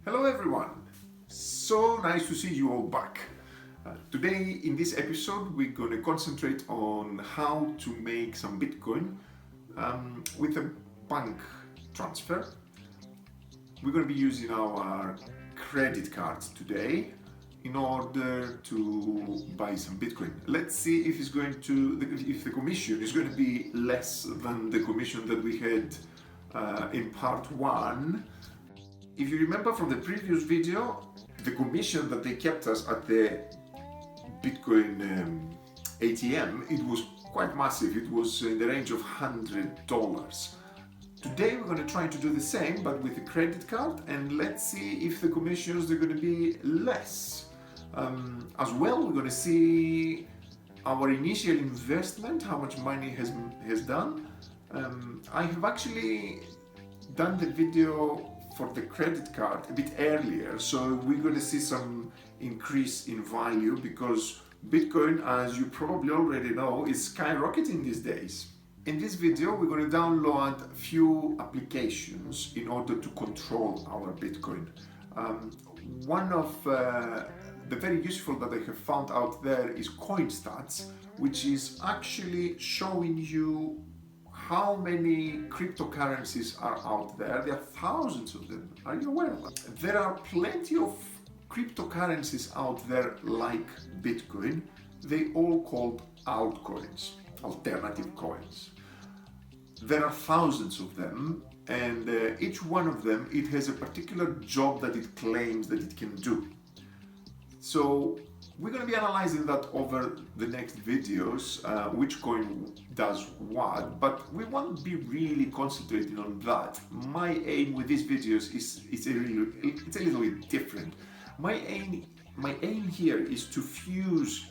Hello everyone, so nice to see you all back. Today in this episode we're going to concentrate on how to make some Bitcoin with a bank transfer. We're going to be using our credit cards today in order to buy some Bitcoin. Let's see if if the commission is going to be less than the commission that we had in part 1. If you remember from the previous video, the commission that they kept us at the Bitcoin ATM, it was quite massive. It was in the range of $100. Today we're going to try to do the same, but with a credit card, and let's see if the commissions are going to be less. As well, we're going to see our initial investment, how much money has done. I have actually done the video for the credit card a bit earlier, so we're going to see some increase in value because Bitcoin, as you probably already know, is skyrocketing these days. In this video we're going to download a few applications in order to control our Bitcoin. One of the very useful that I have found out there is Coinstats, which is actually showing you how many cryptocurrencies are out there. There are thousands of them. Are you aware of that? There are plenty of cryptocurrencies out there like Bitcoin. They all called altcoins, alternative coins. There are thousands of them, and each one of them, it has a particular job that it claims that it can do. So we're going to be analyzing that over the next videos, which coin does what, but we won't be really concentrating on that. My aim with these videos is it's a little bit different. My aim here is to fuse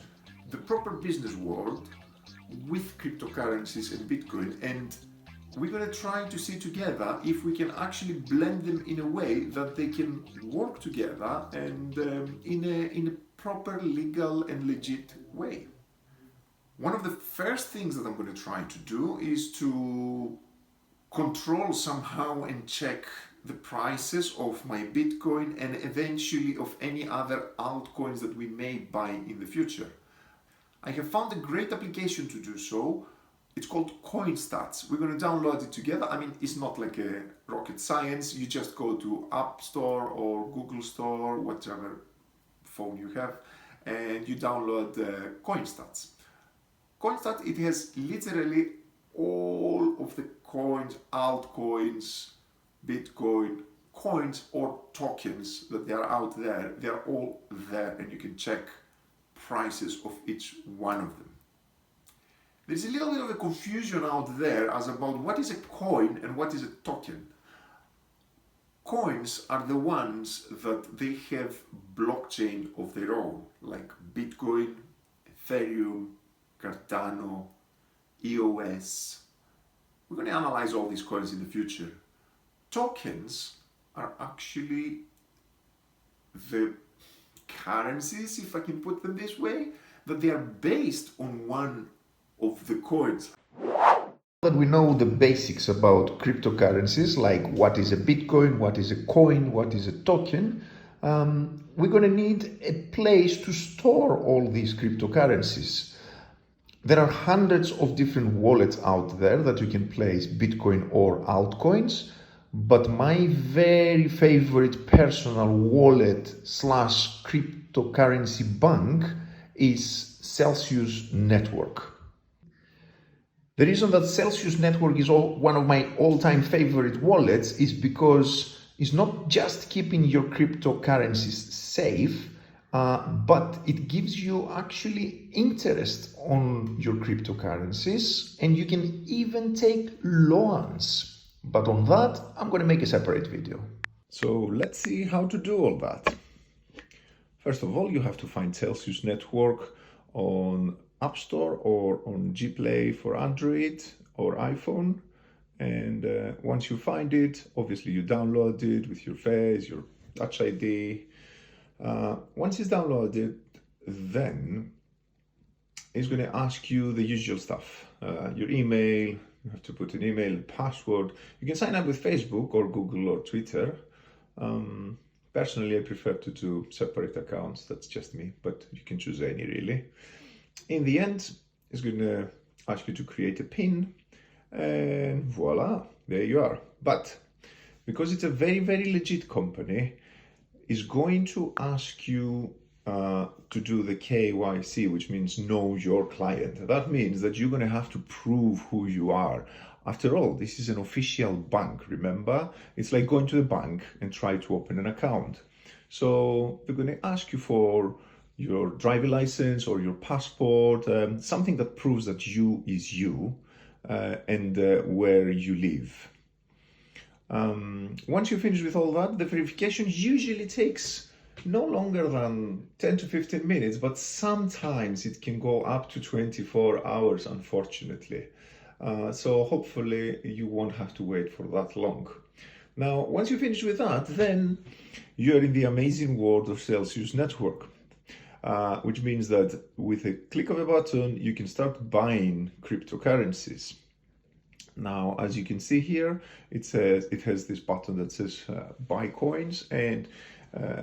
the proper business world with cryptocurrencies and Bitcoin, and we're going to try to see together if we can actually blend them in a way that they can work together and in a proper legal and legit way. One of the first things that I'm going to try to do is to control somehow and check the prices of my Bitcoin and eventually of any other altcoins that we may buy in the future. I have found a great application to do so. It's called Coinstats. We're going to download it together. I mean, it's not like a rocket science. You just go to App Store or Google Store, whatever phone you have, and you download Coinstats. Coinstats, it has literally all of the coins, altcoins, Bitcoin, coins or tokens that they are out there. They're all there, and you can check prices of each one of them. There's a little bit of a confusion out there as about what is a coin and what is a token. Coins are the ones that they have blockchain of their own, like Bitcoin, Ethereum, Cardano, EOS. We're going to analyze all these coins in the future. Tokens are actually the currencies, if I can put them this way, that they are based on one of the coins. That we know the basics about cryptocurrencies, like what is a Bitcoin, what is a coin, what is a token, we're going to need a place to store all these cryptocurrencies. There are hundreds of different wallets out there that you can place Bitcoin or altcoins, but my very favorite personal wallet / cryptocurrency bank is Celsius Network. The reason that Celsius Network is one of my all-time favorite wallets is because it's not just keeping your cryptocurrencies safe, but it gives you actually interest on your cryptocurrencies, and you can even take loans. But on that, I'm going to make a separate video. So let's see how to do all that. First of all, you have to find Celsius Network on App Store or on Gplay for Android or iPhone, and once you find it, obviously you download it with your face, your Touch ID. Once it's downloaded, then it's going to ask you the usual stuff, your email. You have to put an email, password. You can sign up with Facebook or Google or Twitter. Personally, I prefer to do separate accounts. That's just me, but you can choose any really. In the end, it's going to ask you to create a PIN, and voila, there you are. But because it's a very, very legit company, it's going to ask you to do the KYC, which means know your client. That means that you're going to have to prove who you are. After all, this is an official bank, remember? It's like going to the bank and try to open an account. So they're going to ask you for your driver license or your passport, something that proves that you is you and where you live. Once you finish with all that, the verification usually takes no longer than 10 to 15 minutes, but sometimes it can go up to 24 hours, unfortunately. So hopefully you won't have to wait for that long. Now, once you finish with that, then you're in the amazing world of Celsius Network, which means that with a click of a button, you can start buying cryptocurrencies. Now, as you can see here, it has this button that says buy coins, and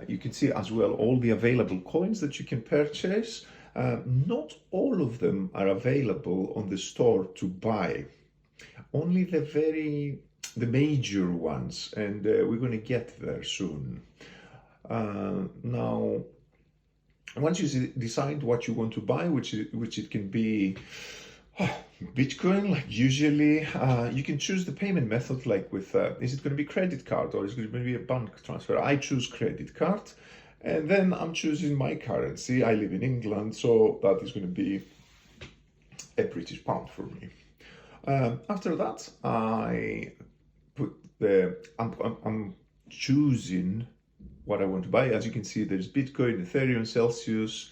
you can see as well all the available coins that you can purchase. Not all of them are available on the store to buy, only the major ones, and we're going to get there soon. Now, once you decide what you want to buy, which it can be Bitcoin, like usually, you can choose the payment method, like with, is it going to be credit card or is it going to be a bank transfer? I choose credit card, and then I'm choosing my currency. I live in England, so that is going to be a British pound for me. After that, I put I'm choosing what I want to buy. As you can see, there's Bitcoin, Ethereum, Celsius.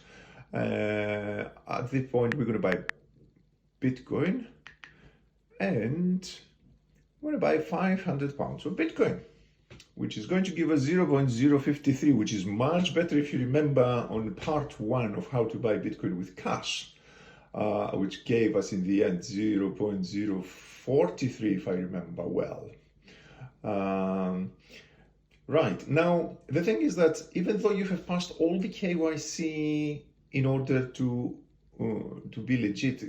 At this point, we're going to buy Bitcoin, and we're going to buy £500 of Bitcoin, which is going to give us 0.053, which is much better if you remember on part 1 of how to buy Bitcoin with cash, which gave us in the end 0.043, if I remember well. Right, now the thing is that even though you have passed all the KYC in order to be legit,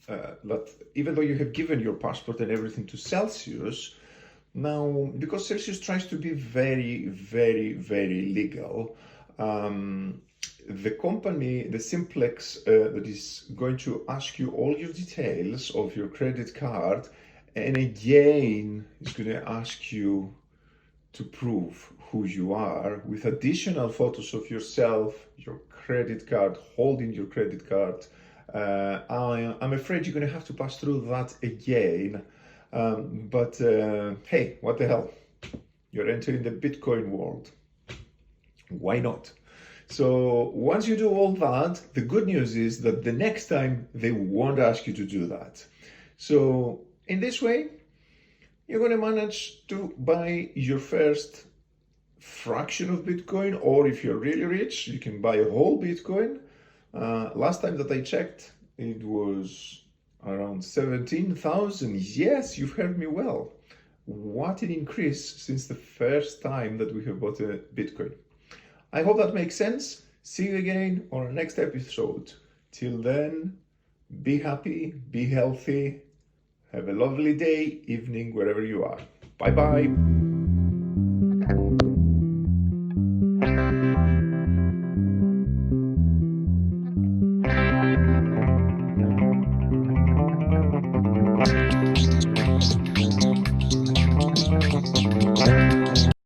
that even though you have given your passport and everything to Celsius, now because Celsius tries to be very, very, very legal, the company, the Simplex, that is going to ask you all your details of your credit card, and again is going to ask you to prove who you are with additional photos of yourself, your credit card, holding your credit card. I'm afraid you're going to have to pass through that again, but hey, what the hell? You're entering the Bitcoin world. Why not? So once you do all that, the good news is that the next time they won't ask you to do that. So in this way, you're going to manage to buy your first fraction of Bitcoin, or if you're really rich, you can buy a whole Bitcoin. Last time that I checked, it was around 17,000. Yes, you've heard me well. What an increase since the first time that we have bought a Bitcoin. I hope that makes sense. See you again on our next episode. Till then, be happy, be healthy. Have a lovely day, evening, wherever you are. Bye-bye.